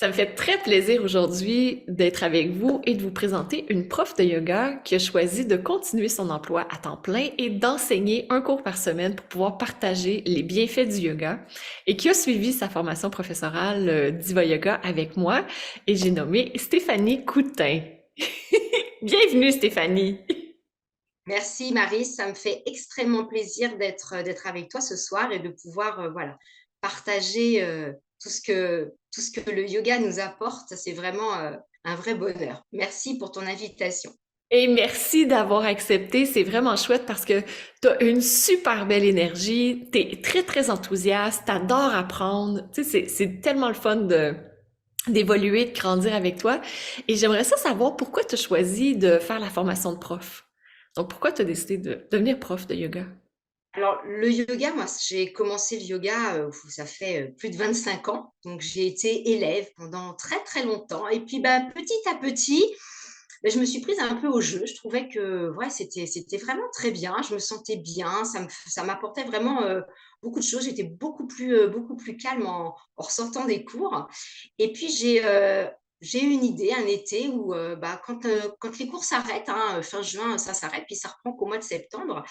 Ça me fait très plaisir aujourd'hui d'être avec vous et de vous présenter une prof de yoga qui a choisi de continuer son emploi à temps plein et d'enseigner un cours par semaine pour pouvoir partager les bienfaits du yoga et qui a suivi sa formation professorale d'Iva Yoga avec moi et j'ai nommé Stéphanie Coutin. Bienvenue Stéphanie! Merci Marie, ça me fait extrêmement plaisir d'être avec toi ce soir et de pouvoir voilà, partager tout ce que le yoga nous apporte. C'est vraiment un vrai bonheur. Merci pour ton invitation. Et merci d'avoir accepté, c'est vraiment chouette parce que tu as une super belle énergie, tu es très très enthousiaste, t'adores apprendre, tu sais, c'est tellement le fun de d'évoluer, de grandir avec toi. Et j'aimerais ça savoir pourquoi tu as choisi de faire la formation de prof. Donc pourquoi tu as décidé de devenir prof de yoga? Alors, le yoga, moi, j'ai commencé le yoga, ça fait plus de 25 ans. Donc, j'ai été élève pendant très, très longtemps. Et puis, bah, petit à petit, bah, je me suis prise un peu au jeu. Je trouvais que ouais, c'était vraiment très bien. Je me sentais bien. Ça m'apportait vraiment beaucoup de choses. J'étais beaucoup plus calme en ressortant des cours. Et puis, j'ai eu une idée un été où, bah, quand les cours s'arrêtent, hein, fin juin, ça s'arrête, puis ça reprend qu'au mois de septembre.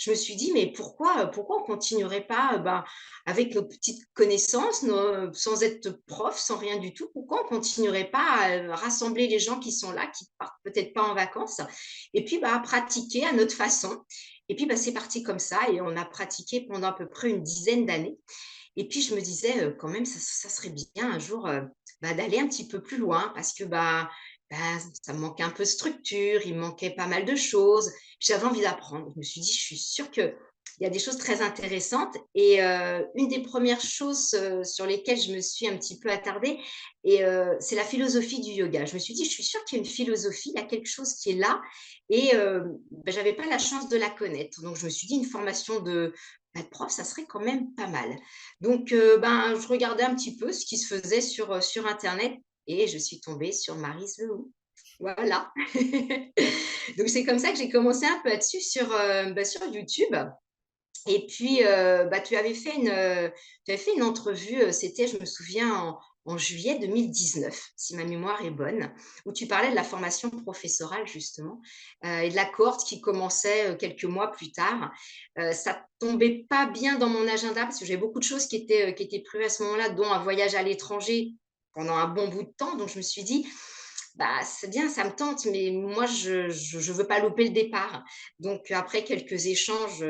Je me suis dit, mais pourquoi on continuerait pas ben, avec nos petites connaissances, sans être prof, sans rien du tout, pourquoi on continuerait pas à rassembler les gens qui sont là, qui partent peut-être pas en vacances, et puis bah, à pratiquer à notre façon. Et puis bah, c'est parti comme ça, et on a pratiqué pendant à peu près une dizaine d'années. Et puis je me disais, quand même, ça serait bien un jour bah, d'aller un petit peu plus loin, parce que bah, ça me manquait un peu de structure, il me manquait pas mal de choses. J'avais envie d'apprendre. Je me suis dit, je suis sûre qu'il y a des choses très intéressantes. Et une des premières choses sur lesquelles je me suis un petit peu attardée, c'est la philosophie du yoga. Je me suis dit, je suis sûre qu'il y a une philosophie, il y a quelque chose qui est là. Et ben, j'avais pas la chance de la connaître. Donc je me suis dit, une formation de prof, ça serait quand même pas mal. Donc ben, je regardais un petit peu ce qui se faisait sur Internet et je suis tombée sur Maryse Lehoux. Voilà. Donc c'est comme ça que j'ai commencé un peu là-dessus sur YouTube. Et puis bah, tu avais fait une entrevue, c'était, je me souviens, en juillet 2019, si ma mémoire est bonne, où tu parlais de la formation professorale justement et de la cohorte qui commençait quelques mois plus tard. Ça tombait pas bien dans mon agenda parce que j'avais beaucoup de choses qui étaient prévues à ce moment-là, dont un voyage à l'étranger pendant un bon bout de temps. Donc je me suis dit, bah, c'est bien, ça me tente, mais moi, je veux pas louper le départ. Donc, après quelques échanges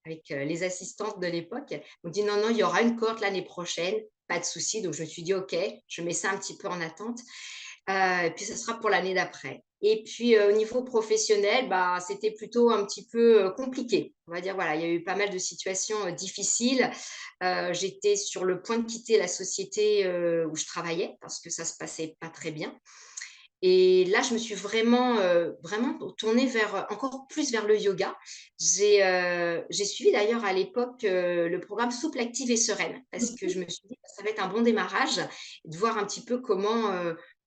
avec les assistantes de l'époque, on me dit non, non, il y aura une cohorte l'année prochaine, pas de souci. Donc, je me suis dit, OK, je mets ça un petit peu en attente. Et puis, ce sera pour l'année d'après. Et puis, au niveau professionnel, bah, c'était plutôt un petit peu compliqué. On va dire, voilà, il y a eu pas mal de situations difficiles. J'étais sur le point de quitter la société où je travaillais parce que ça se passait pas très bien. Et là, je me suis vraiment tournée encore plus vers le yoga. J'ai suivi d'ailleurs à l'époque le programme Souple, active et sereine parce que je me suis dit que ça va être un bon démarrage de voir un petit peu comment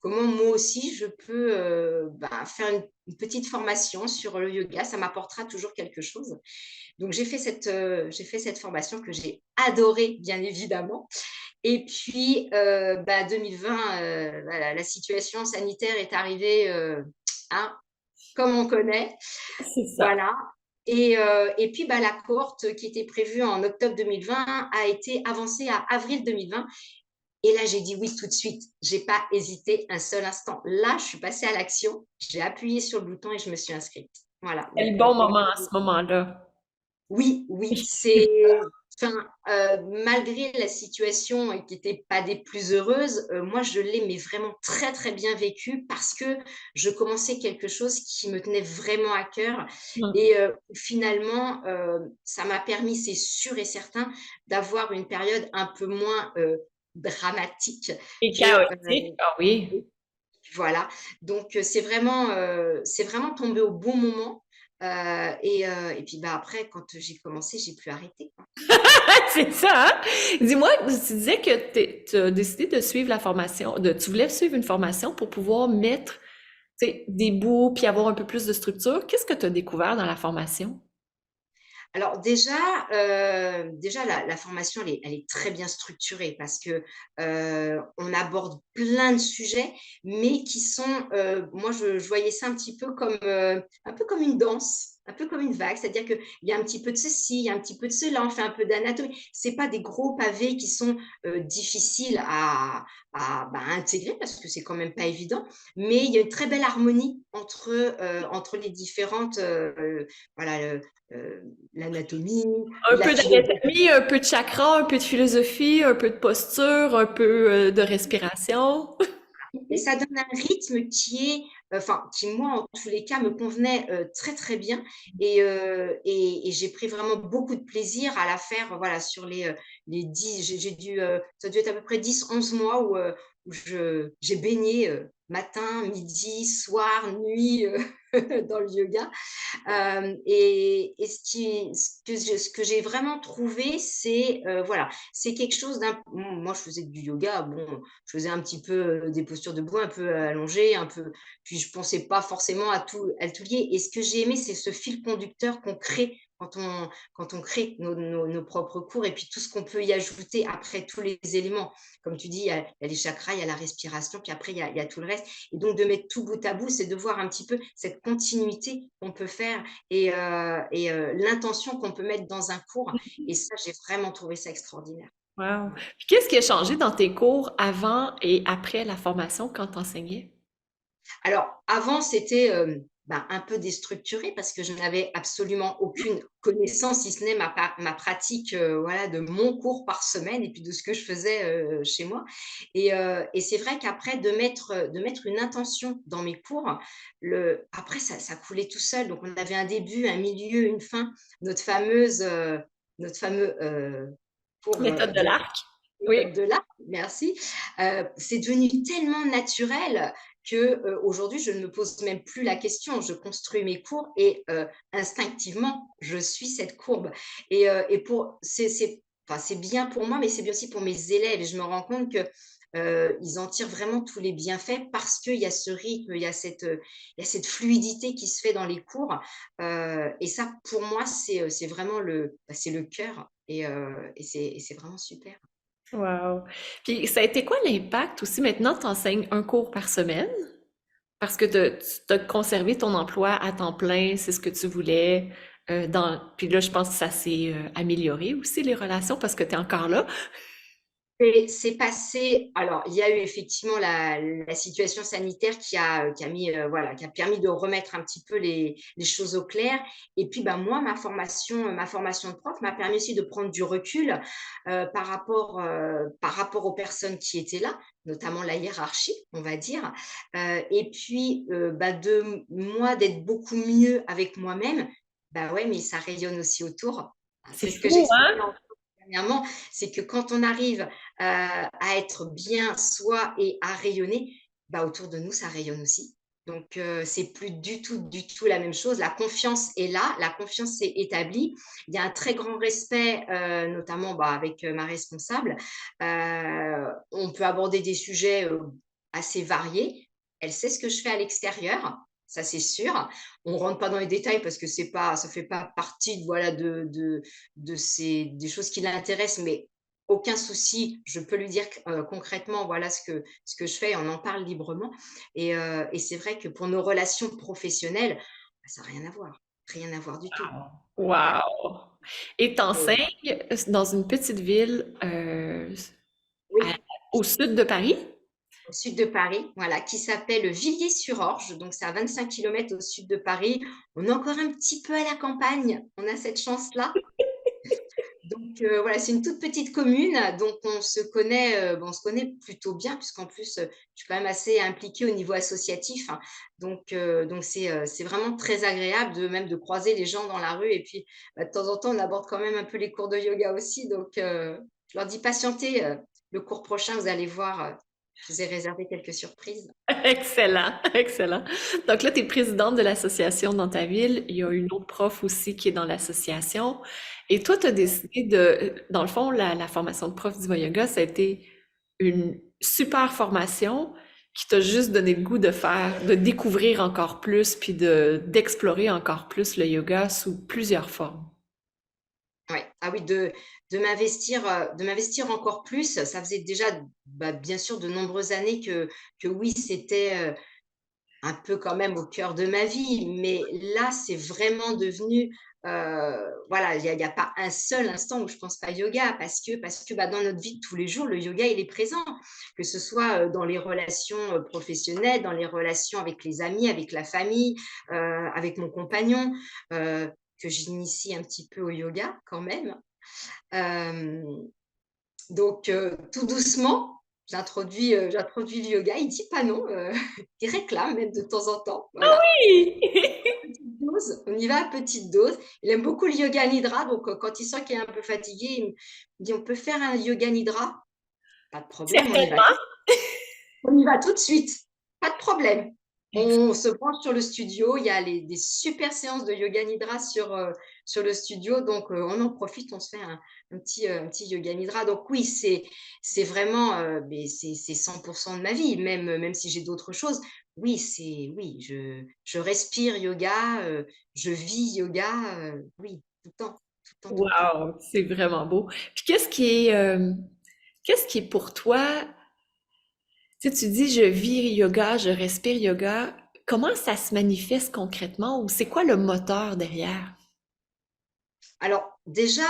moi aussi je peux bah, faire une petite formation sur le yoga. Ça m'apportera toujours quelque chose. Donc, j'ai fait cette formation que j'ai adorée, bien évidemment. Et puis, bah, 2020, voilà, la situation sanitaire est arrivée, hein, comme on connaît. C'est ça. Voilà. Et puis, bah, la cohorte qui était prévue en octobre 2020 a été avancée à avril 2020. Et là, j'ai dit oui tout de suite. J'ai pas hésité un seul instant. Là, je suis passée à l'action. J'ai appuyé sur le bouton et je me suis inscrite. Voilà. Quel Donc, bon pour moi, moment à ce moment-là. oui, oui, enfin, malgré la situation qui n'était pas des plus heureuses, moi je l'ai mais vraiment très, très bien vécu parce que je commençais quelque chose qui me tenait vraiment à cœur Mm. et finalement, ça m'a permis, c'est sûr et certain, d'avoir une période un peu moins, dramatique Et que, chaotique, ah oui. voilà, donc c'est vraiment tombé au bon moment, et puis, bah, après quand j'ai commencé, j'ai plus arrêté, quoi. C'est ça, hein? Dis-moi, tu disais que tu as décidé de suivre la formation, tu voulais suivre une formation pour pouvoir mettre, tu sais, des bouts puis avoir un peu plus de structure. Qu'est-ce que tu as découvert dans la formation? Alors déjà la formation elle est très bien structurée parce que, on aborde plein de sujets, mais qui sont, moi je voyais ça un peu comme une danse, un peu comme une vague. C'est-à-dire qu'il y a un petit peu de ceci, il y a un petit peu de cela, on fait un peu d'anatomie. C'est pas des gros pavés qui sont, difficiles à intégrer parce que c'est quand même pas évident, mais il y a une très belle harmonie entre les différentes, voilà, l'anatomie, Un la peu philosophie. d'anatomie, un peu de chakra, un peu de philosophie, un peu de posture, un peu de respiration. Et ça donne un rythme qui est, enfin, qui moi, en tous les cas, me convenait très très bien. Et j'ai pris vraiment beaucoup de plaisir à la faire. Voilà, sur les 10, j'ai dû, ça a dû être à peu près 10, 11 mois où j'ai baigné matin, midi, soir, nuit dans le yoga. Et ce que j'ai vraiment trouvé, c'est, voilà, c'est quelque chose moi, je faisais du yoga, bon, je faisais un petit peu, des postures debout, un peu allongées, un peu puis je pensais pas forcément à tout lier. Et ce que j'ai aimé, c'est ce fil conducteur qu'on crée quand on crée nos propres cours, et puis tout ce qu'on peut y ajouter après, tous les éléments. Comme tu dis, il y a les chakras, il y a la respiration, puis après il y a tout le reste. Et donc de mettre tout bout à bout, c'est de voir un petit peu cette continuité qu'on peut faire et l'intention qu'on peut mettre dans un cours. Et ça, j'ai vraiment trouvé ça extraordinaire. Wow. Puis qu'est-ce qui a changé dans tes cours avant et après la formation quand tu enseignais? Alors, avant, c'était un peu déstructuré parce que je n'avais absolument aucune connaissance, si ce n'est ma pratique, voilà, de mon cours par semaine et puis de ce que je faisais chez moi. Et c'est vrai qu'après, de mettre une intention dans mes cours, après, ça coulait tout seul. Donc, on avait un début, un milieu, une fin, notre fameuse, notre fameux cours Méthode de de l'arc? Oui. méthode de l'art, merci. C'est devenu tellement naturel que, aujourd'hui, je ne me pose même plus la question. Je construis mes cours et instinctivement, je suis cette courbe. Et enfin, c'est bien pour moi, mais c'est bien aussi pour mes élèves. Et je me rends compte que, ils en tirent vraiment tous les bienfaits parce qu'il y a ce rythme, il y a cette fluidité qui se fait dans les cours. Et ça, pour moi, c'est vraiment c'est le cœur et c'est vraiment super. Wow. Puis ça a été quoi l'impact aussi? Maintenant, tu enseignes un cours par semaine parce que tu as conservé ton emploi à temps plein, c'est ce que tu voulais. Puis là, je pense que ça s'est amélioré aussi, les relations, parce que tu es encore là. Et c'est passé, alors il y a eu effectivement la situation sanitaire qui a mis, voilà, qui a permis de remettre un petit peu les choses au clair. Et puis, ben, moi, ma formation de prof m'a permis aussi de prendre du recul, par rapport aux personnes qui étaient là, notamment la hiérarchie, on va dire. Et puis, bah, de moi d'être beaucoup mieux avec moi-même. Bah, ouais, mais ça rayonne aussi autour. C'est C'est ce que fou, j'expliquais hein? dernièrement, c'est que quand on arrive, à être bien soi et à rayonner, bah, autour de nous, ça rayonne aussi. Donc c'est plus du tout la même chose. La confiance est là, la confiance est établie. Il y a un très grand respect, notamment, bah, avec, ma responsable. On peut aborder des sujets, assez variés. Elle sait ce que je fais à l'extérieur, ça c'est sûr. On rentre pas dans les détails parce que ça fait pas partie, voilà, des choses qui l'intéressent, mais aucun souci, je peux lui dire concrètement, voilà ce que je fais, on en parle librement. Et c'est vrai que pour nos relations professionnelles, bah, ça n'a rien à voir du tout. Ouais. Wow! Et Et t'enseignes dans une petite ville à- oui, au sud de Paris? au sud de Paris, voilà, qui s'appelle Villiers-sur-Orge, donc c'est à 25 kilomètres au sud de Paris. On est encore un petit peu à la campagne, on a cette chance-là. Donc voilà, c'est une toute petite commune, donc on se connaît plutôt bien puisqu'en plus, je suis quand même assez impliquée au niveau associatif, hein. Donc c'est vraiment très agréable de croiser les gens dans la rue. Et puis, bah, de temps en temps, on aborde quand même un peu les cours de yoga aussi. Donc je leur dis: «Patientez, le cours prochain, vous allez voir, je vous ai réservé quelques surprises». Excellent, excellent. Donc là, tu es présidente de l'association dans ta ville. Il y a une autre prof aussi qui est dans l'association. Et toi, tu as décidé dans le fond, la formation de prof d'Iva Yoga, ça a été une super formation qui t'a juste donné le goût de faire, de découvrir encore plus, puis d'explorer encore plus le yoga sous plusieurs formes. Ouais. Ah oui, de m'investir encore plus. Ça faisait déjà, bah, bien sûr, de nombreuses années que oui, c'était, un peu quand même au cœur de ma vie, mais là, c'est vraiment devenu, voilà, il y a pas un seul instant où je pense pas yoga parce que, bah, dans notre vie de tous les jours, le yoga, il est présent. Que ce soit, dans les relations, professionnelles, dans les relations avec les amis, avec la famille, avec mon compagnon, que j'initie un petit peu au yoga quand même. Hem donc tout doucement, j'introduis le yoga. Il dit pas non, il réclame même de temps en temps, voilà. Oui! Petite dose, on y va à petite dose. Il aime beaucoup le yoga nidra, donc quand il sent qu'il est un peu fatigué, il me dit: «On peut faire un yoga nidra?» «Pas de problème, Certainement. on y va tout de suite, pas de problème». On se branche sur le studio, il y a des super séances de yoga nidra sur le studio, donc on en profite, on se fait un petit yoga nidra. Donc oui, c'est vraiment, beh, c'est 100 de ma vie, même si j'ai d'autres choses. Oui, oui, je respire yoga, je vis yoga, oui, tout le temps, tout le temps, tout le temps. Wow, c'est vraiment beau. Puis qu'est-ce qui est pour toi, tu sais, tu dis je vis yoga, je respire yoga. Comment ça se manifeste concrètement ou c'est quoi le moteur derrière? Alors déjà,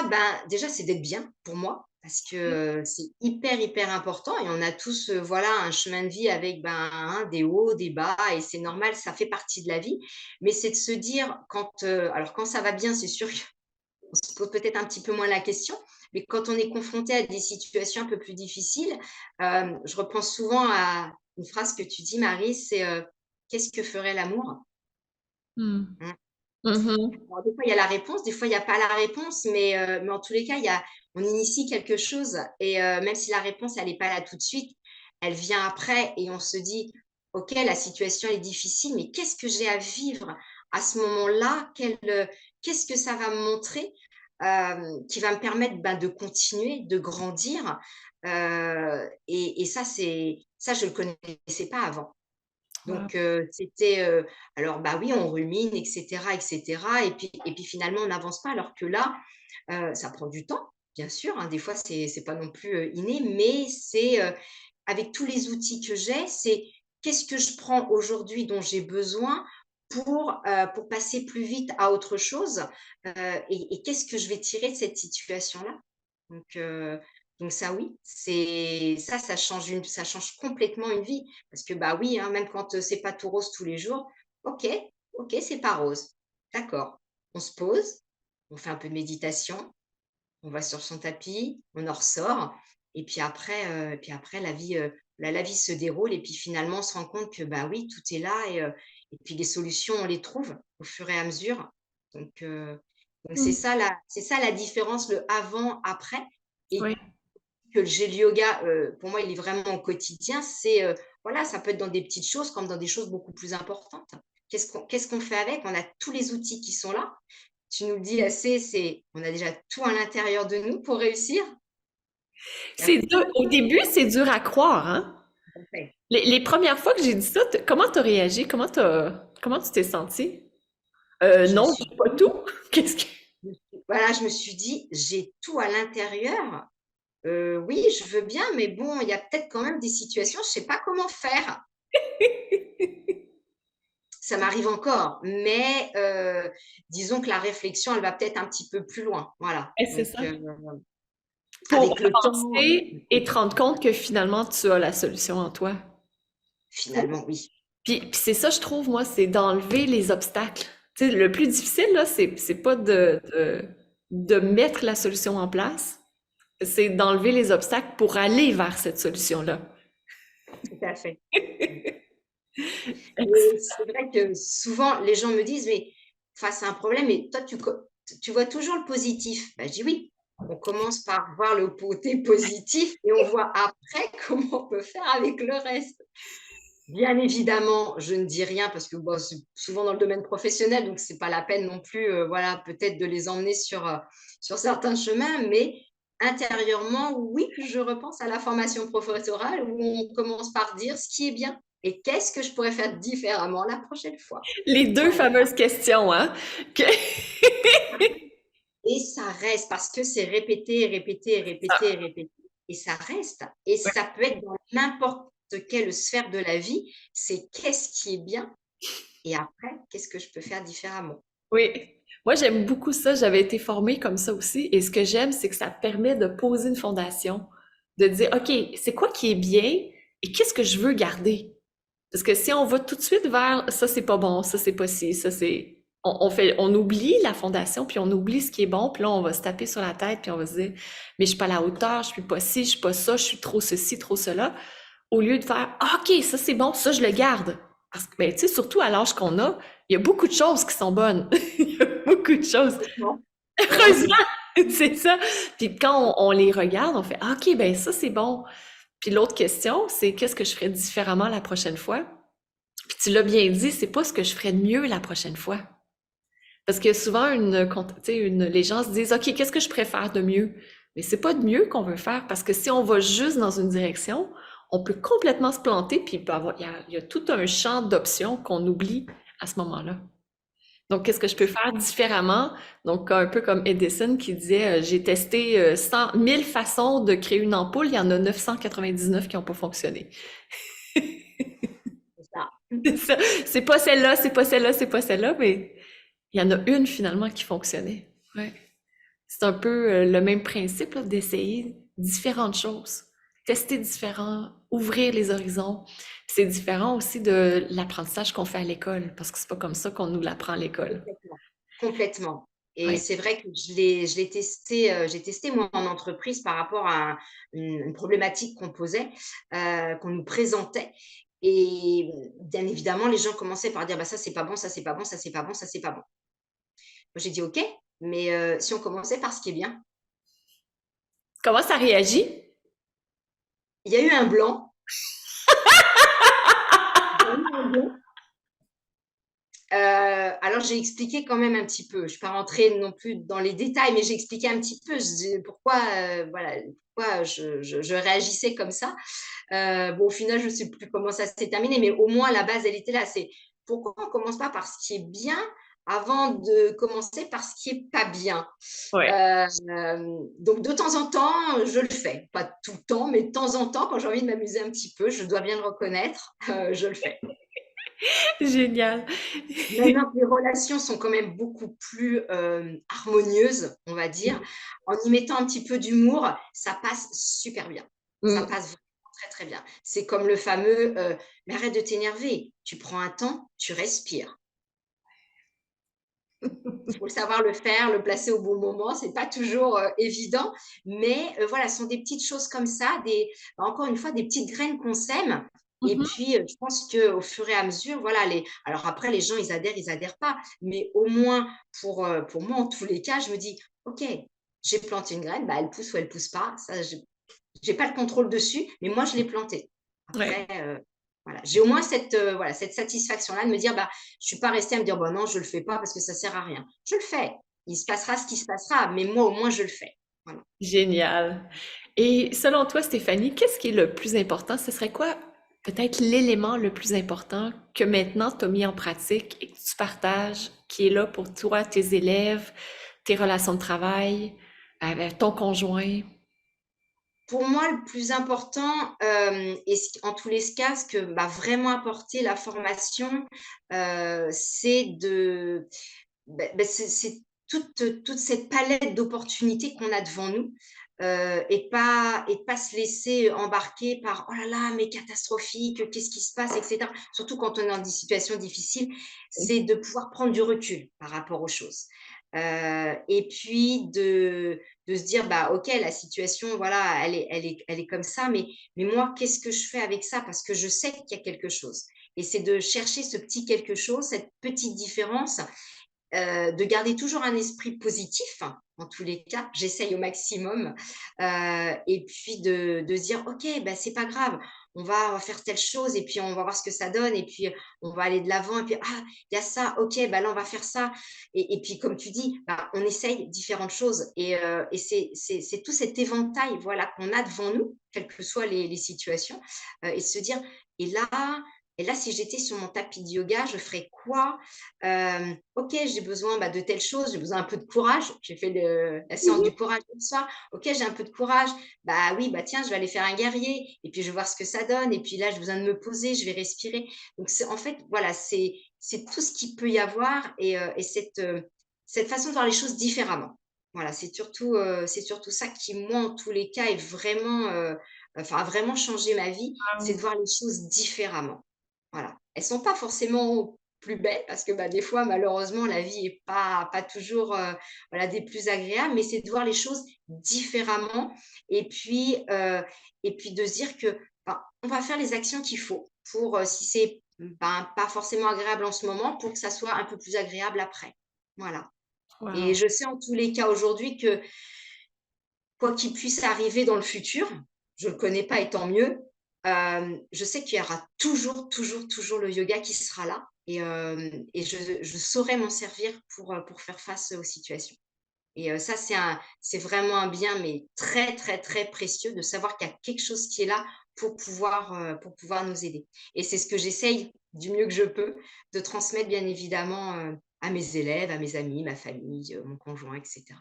c'est d'être bien pour moi parce que, c'est hyper, hyper important et on a tous, voilà, un chemin de vie avec, ben, hein, des hauts, des bas et c'est normal, ça fait partie de la vie. Mais c'est de se dire quand, alors quand ça va bien, c'est sûr qu'on se pose peut-être un petit peu moins la question, mais quand on est confronté à des situations un peu plus difficiles, je repense souvent à une phrase que tu dis Marie, c'est, «Qu'est-ce que ferait l'amour?» Hmm. Mmh. Mhm. Alors des fois, il y a la réponse, des fois, il y a pas la réponse, mais en tous les cas, on initie quelque chose et même si la réponse, elle est pas là tout de suite, elle vient après et on se dit: «OK, la situation est difficile, mais qu'est-ce que j'ai à vivre à ce moment-là? Qu'est-ce que ça va me montrer, qui va me permettre, ben, de continuer, de grandir?» Et ça, je le connaissais pas avant. Wow. Donc c'était, alors, bah, oui, on rumine et cetera et puis finalement on n'avance pas alors que là, ça prend du temps, bien sûr, hein, des fois c'est pas non plus, inné, mais c'est, avec tous les outils que j'ai, c'est qu'est-ce que je prends aujourd'hui dont j'ai besoin pour passer plus vite à autre chose, heu et qu'est-ce que je vais tirer de cette situation-là? Donc heu, donc ça oui, ça change complètement une vie. Parce que, bah, oui, hein, même quand, c'est pas tout rose tous les jours, OK, OK, c'est pas rose. D'accord. On se pose, on fait un peu de méditation, on va sur son tapis, on en ressort et puis après la vie se déroule et puis finalement on se rend compte que, bah, oui, tout est là et puis les solutions, on les trouve au fur et à mesure. Donc heu, donc Hmm. c'est ça la différence, le avant, après et Oui. que le gel yoga, pour moi, il est vraiment au quotidien. C'est, voilà, ça peut être dans des petites choses comme dans des choses beaucoup plus importantes. Qu'est-ce qu'on fait avec? On a tous les outils qui sont là. Tu nous le dis assez, c'est on a déjà tout à l'intérieur de nous pour réussir. Il y a C'est plus dur. Au début, c'est dur à croire, hein? qu'on fait. Les premières fois que j'ai dit ça, comment t'as réagi? Comment tu t'es senti? Je me Non, suis j'ai pas tout. Qu'est-ce que... voilà, je me suis dit: «J'ai tout à l'intérieur, oui, je veux bien, mais bon, il y a peut-être quand même des situations, je sais pas comment faire». Ça m'arrive encore, mais disons que la réflexion, elle va peut-être un petit peu plus loin, voilà. C'est ça. Pour Avec le temps, avancer et te rendre compte que finalement, tu as la solution en toi. Pour- finalement, oui, puis c'est ça, je trouve, moi, c'est d'enlever les obstacles. Tu sais, le plus difficile, là, c'est pas de mettre la solution en place, c'est d'enlever les obstacles pour aller vers cette solution-là. tout à fait. Mmh. Ex- Et c'est vrai que souvent, les gens me disent: «Mais face à un problème, mais toi, tu vois toujours le positif?» Bah, je dis: «Oui, on commence par voir le côté positif et on voit après comment on peut faire avec le reste». Bien évidemment, je ne dis rien parce que, bon, c'est souvent dans le domaine professionnel, donc c'est pas la peine non plus, voilà, peut-être de les emmener sur certains chemins, mais intérieurement, oui, je repense à la formation professorale où on commence par dire ce qui est bien et qu'est-ce que je pourrais faire différemment la prochaine fois? Les deux Voilà. fameuses questions, hein? Que- et ça reste parce que c'est répété, répété, répété, Ça, répété et ça reste et ouais. ça peut être dans n'importe quelle sphère de la vie. C'est qu'est-ce qui est bien et après, qu'est-ce que je peux faire différemment? Oui. Moi, j'aime beaucoup ça. J'avais été formée comme ça aussi. Et ce que j'aime, c'est que ça permet de poser une fondation, de dire, OK, c'est quoi qui est bien et qu'est-ce que je veux garder? Parce que si on va tout de suite vers ça, c'est pas bon, ça, c'est pas ci, ça, c'est. On oublie la fondation, puis on oublie ce qui est bon, puis là, on va se taper sur la tête, puis on va se dire, mais je suis pas à la hauteur, je suis pas ci, je suis pas ça, je suis trop ceci, trop cela. Au lieu de faire, ah, OK, ça, c'est bon, ça, je le garde. Parce que, ben, tu sais, surtout à l'âge qu'on a, il y a beaucoup de choses qui sont bonnes. Il y a beaucoup de choses. Heureusement, heureusement. Heureusement, c'est ça. Puis quand on les regarde, on fait, ah, OK, ben, ça, c'est bon. Puis l'autre question, c'est qu'est-ce que je ferais différemment la prochaine fois? Puis tu l'as bien dit, c'est pas ce que je ferais de mieux la prochaine fois. Parce que souvent, les gens se disent, OK, qu'est-ce que je préfère de mieux? Mais c'est pas de mieux qu'on veut faire parce que si on va juste dans une direction, on peut complètement se planter puis il y a tout un champ d'options qu'on oublie à ce moment-là. Donc, qu'est-ce que je peux faire différemment? Donc, un peu comme Edison qui disait, j'ai testé 1000 façons de créer une ampoule, il y en a 999 qui n'ont pas fonctionné. C'est ça. C'est ça. C'est pas celle-là, c'est pas celle-là, c'est pas celle-là, mais il y en a une finalement qui fonctionnait. Ouais. C'est un peu le même principe là, d'essayer différentes choses, tester différents, ouvrir les horizons. C'est différent aussi de l'apprentissage qu'on fait à l'école, parce que c'est pas comme ça qu'on nous l'apprend à l'école. Complètement, complètement et Ouais. c'est vrai que je l'ai testé, j'ai testé moi en entreprise par rapport à une problématique qu'on posait, qu'on nous présentait et bien évidemment, les gens commençaient par dire: «Bah, ça, c'est pas bon, ça, c'est pas bon, ça, c'est pas bon, ça, c'est pas bon». Moi, j'ai dit: «OK, mais si on commençait par ce qui est bien». Comment ça réagit? Il y a eu un blanc, il y a eu un blanc. Alors j'ai expliqué quand même un petit peu. Je ne suis pas rentrée non plus dans les détails, mais j'ai expliqué un petit peu. Je dis pourquoi, voilà, pourquoi je réagissais comme ça. Bon, au final, je ne sais plus comment ça s'est terminé, mais au moins la base, elle était là. C'est pourquoi on ne commence pas par ce qui est bien avant de commencer par ce qui est pas bien. Ouais. Donc de temps en temps, je le fais. Pas tout le temps, mais de temps en temps, quand j'ai envie de m'amuser un petit peu, je dois bien le reconnaître, je le fais. Génial. Maintenant que les relations sont quand même beaucoup plus, harmonieuses, on va dire, en y mettant un petit peu d'humour, ça passe super bien. Ça Mm. passe vraiment très, très bien. C'est comme le fameux, «Mais arrête de t'énerver, tu prends un temps, tu respires». Il faut savoir le faire, le placer au bon moment, c'est pas toujours, évident, mais voilà, ce sont des petites choses comme ça, encore une fois, des petites graines qu'on sème et Mhm. puis, je pense qu'au fur et à mesure, voilà, alors après les gens, ils adhèrent pas, mais au moins pour moi, en tous les cas, je me dis: «OK, j'ai planté une graine, bah, elle pousse ou elle pousse pas, ça j'ai pas le contrôle dessus, mais moi je l'ai plantée». Ouais. Après, voilà, j'ai au moins voilà, cette satisfaction-là de me dire: «Bah, je suis pas restée à me dire: «Bah, non, je le fais pas parce que ça sert à rien». Je le fais. Il se passera ce qui se passera, mais moi, au moins, je le fais. Voilà. Génial. Et selon toi, Stéphanie, qu'est-ce qui est le plus important? Ce serait quoi peut-être l'élément le plus important que maintenant tu as mis en pratique et que tu partages, qui est là pour toi, tes élèves, tes relations de travail, avec ton conjoint? Pour moi, le plus important, et en tous les cas, ce que m'a vraiment apporté la formation, c'est c'est toute cette palette d'opportunités qu'on a devant nous, et de pas se laisser embarquer par: «Oh là là, mais catastrophique, qu'est-ce qui se passe?» et cetera. Surtout quand on est dans des situations difficiles, c'est de pouvoir prendre du recul par rapport aux choses. Et puis de se dire: «Bah, OK, la situation, voilà, elle est comme ça, mais moi, qu'est-ce que je fais avec ça?» parce que je sais qu'il y a quelque chose et c'est de chercher ce petit quelque chose, cette petite différence, de garder toujours un esprit positif, hein, en tous les cas, j'essaye au maximum, et puis de se dire: «OK, bah, c'est pas grave, on va faire telle chose et puis on va voir ce que ça donne et puis, on va aller de l'avant et puis ah, il y a ça, OK, bah, là, on va faire ça» et puis comme tu dis, bah, on essaye différentes choses et c'est tout cet éventail, voilà, qu'on a devant nous, quelles que soient les situations, et se dire: «Et là, Et là, si j'étais sur mon tapis de yoga, je ferais quoi? OK, j'ai besoin, bah, de telle chose, j'ai besoin un peu de courage. J'ai fait la séance Mmh. du courage le soir. OK, j'ai un peu de courage. Bah, oui, bah, tiens, je vais aller faire un guerrier et puis je vais voir ce que ça donne et puis là, j'ai besoin de me poser, je vais respirer. Donc c'est en fait, voilà, c'est tout ce qu'il peut y avoir et cette façon de voir les choses différemment. Voilà, c'est surtout ça qui, moi, en tous les cas, est vraiment, enfin, a vraiment changé ma vie, c'est de voir les choses différemment. Voilà. Elles sont pas forcément plus belles parce que, bah, des fois, malheureusement, la vie est pas toujours, voilà, des plus agréables, mais c'est de voir les choses différemment et puis, de se dire que, ben, on va faire les actions qu'il faut pour, si c'est, ben, pas forcément agréable en ce moment, pour que ça soit un peu plus agréable après. Voilà. Et Wow. je sais en tous les cas aujourd'hui que quoi qu'il puisse arriver dans le futur, je ne le connais pas et tant mieux, je sais qu'il y aura toujours, toujours, toujours le yoga qui sera là et je saurai m'en servir pour faire face aux situations. Et ça, c'est vraiment un bien, mais très, très, très précieux de savoir qu'il y a quelque chose qui est là pour pouvoir nous aider. Et c'est ce que j'essaye du mieux que je peux de transmettre, bien évidemment, à mes élèves, à mes amis, ma famille, mon conjoint, et cetera.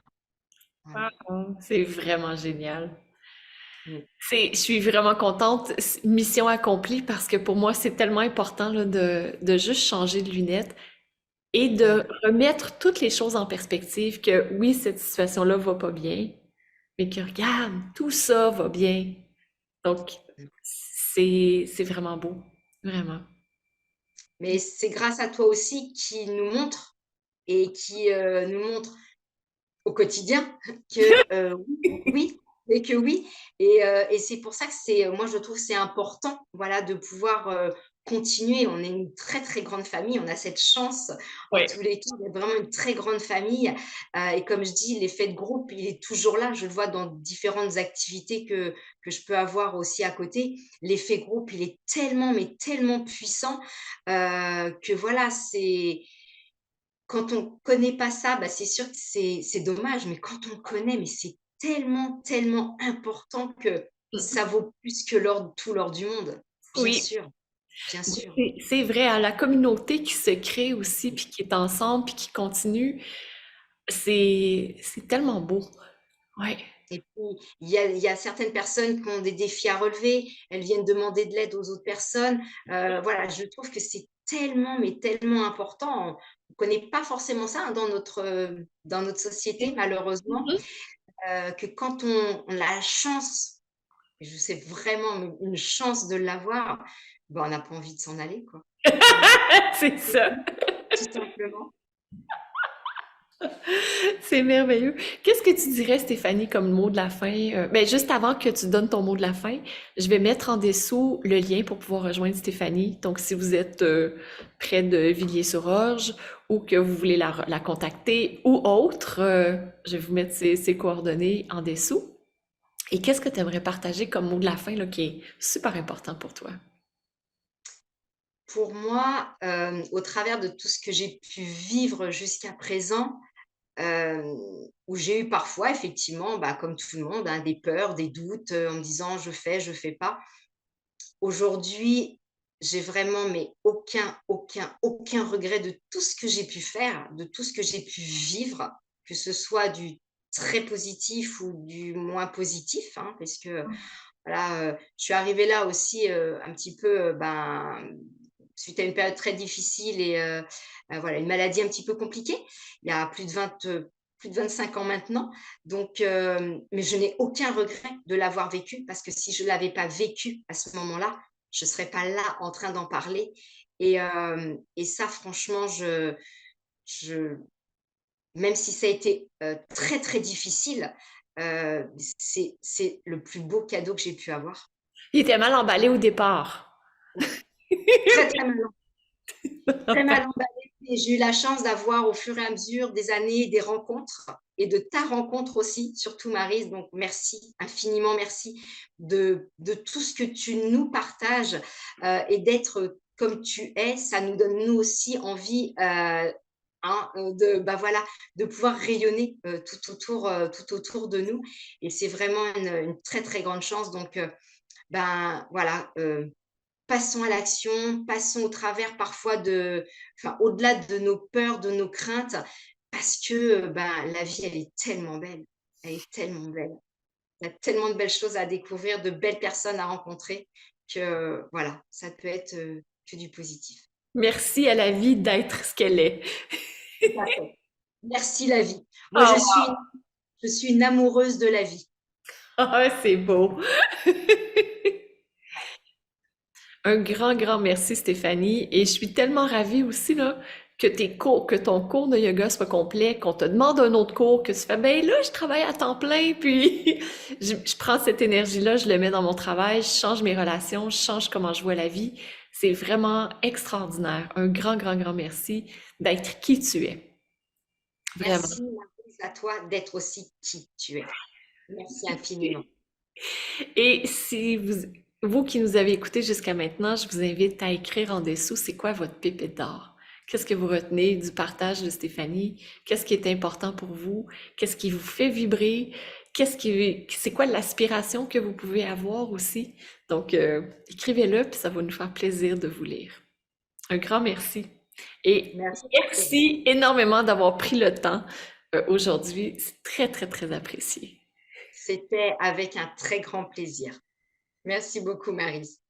Voilà. Wow, c'est vraiment génial. Mmh. Je suis vraiment contente. Mission accomplie parce que pour moi, c'est tellement important là, de juste changer de lunettes et de Ouais. remettre toutes les choses en perspective que oui, cette situation-là va pas bien, mais que regarde, tout ça va bien. Donc, Mmh. c'est vraiment beau. Vraiment. Mais c'est grâce à toi aussi qui nous montre et qui, nous montre au quotidien que, oui et que oui et c'est pour ça que c'est, moi je trouve que c'est important, voilà, de pouvoir, continuer. On est une très, très grande famille, on a cette chance en Ouais. tous les cas d'être vraiment une très grande famille, et comme je dis, l'effet de groupe, il est toujours là. Je le vois dans différentes activités que je peux avoir aussi à côté. L'effet groupe, il est tellement, mais tellement puissant, que voilà, c'est quand on connaît pas ça, bah, c'est sûr que c'est dommage, mais quand on connaît, mais c'est tellement, tellement important que ça vaut plus que tout l'or du monde. Bien Oui, sûr, bien oui, sûr. c'est vrai, à la communauté qui se crée aussi, puis qui est ensemble, puis qui continue, c'est tellement beau. Ouais. Et puis, il y a certaines personnes qui ont des défis à relever, elles viennent demander de l'aide aux autres personnes. Voilà, je trouve que c'est tellement, mais tellement important. On ne connaît pas forcément ça, hein, dans notre société, malheureusement, Mhm. que quand on a la chance. Et je sais vraiment une chance de l'avoir, bah, on n'a pas envie de s'en aller, quoi. Voilà, C'est ça. tout simplement. C'est merveilleux. Qu'est-ce que tu dirais, Stéphanie, comme mot de la fin? Ben, juste avant que tu donnes ton mot de la fin, je vais mettre en dessous le lien pour pouvoir rejoindre Stéphanie. Donc, si vous êtes près de Villiers-sur-Orge ou que vous voulez la contacter ou autre, je vais vous mettre ses coordonnées en dessous. Et qu'est-ce que tu aimerais partager comme mot de la fin là, qui est super important pour toi? Pour moi, au travers de tout ce que j'ai pu vivre jusqu'à présent, hem, où j'ai eu parfois effectivement, bah, comme tout le monde, hein, des peurs, des doutes, en me disant: je fais pas». Aujourd'hui, j'ai vraiment mais aucun, aucun, aucun regret de tout ce que j'ai pu faire, de tout ce que j'ai pu vivre, que ce soit du très positif ou du moins positif, hein, parce que voilà, je suis arrivée là aussi, un petit peu, ben, suite à une période très difficile et voilà, une maladie un petit peu compliquée. Il y a plus de 25 ans maintenant. Donc mais je n'ai aucun regret de l'avoir vécu parce que si je ne l'avais pas vécu à ce moment-là, je ne serais pas là en train d'en parler et ça franchement, je même si ça a été, très, très difficile, c'est le plus beau cadeau que j'ai pu avoir. Il était mal emballé au départ. Très, très mal très mal emballé et j'ai eu la chance d'avoir au fur et à mesure des années, des rencontres et de ta rencontre aussi, surtout Maryse, donc merci, infiniment merci de tout ce que tu nous partages, et d'être comme tu es. Ça nous donne nous aussi envie, hein, de bah, voilà, de pouvoir rayonner, tout autour de nous et c'est vraiment une très, très grande chance donc ben, voilà, passons à l'action, passons au travers parfois enfin, au-delà de nos peurs, de nos craintes, parce que ben, la vie, elle est tellement belle. Elle est tellement belle. Il y a tellement de belles choses à découvrir, de belles personnes à rencontrer que voilà, ça peut être que du positif. Merci à la vie d'être ce qu'elle est. Tout à fait. Merci la vie. Moi, Oh, je suis une amoureuse de la vie. ah, c'est beau. Un grand, grand merci, Stéphanie. Et je suis tellement ravie aussi, là, que que ton cours de yoga soit complet, qu'on te demande un autre cours, que tu fais, ben là, je travaille à temps plein, puis je prends cette énergie-là, je le mets dans mon travail, je change mes relations, je change comment je vois la vie. C'est vraiment extraordinaire. Un grand, grand, grand merci d'être qui tu es. Vraiment. Merci Maryse, à toi d'être aussi qui tu es. Merci infiniment. Et si vous qui nous avez écoutés jusqu'à maintenant, je vous invite à écrire en dessous, c'est quoi votre pépite d'or? Qu'est-ce que vous retenez du partage de Stéphanie? Qu'est-ce qui est important pour vous? Qu'est-ce qui vous fait vibrer? C'est quoi l'aspiration que vous pouvez avoir aussi? Donc, écrivez-le, puis ça va nous faire plaisir de vous lire. Un grand merci. Et Merci beaucoup. merci énormément d'avoir pris le temps aujourd'hui. C'est très, très, très apprécié. C'était avec un très grand plaisir. Merci beaucoup Maryse.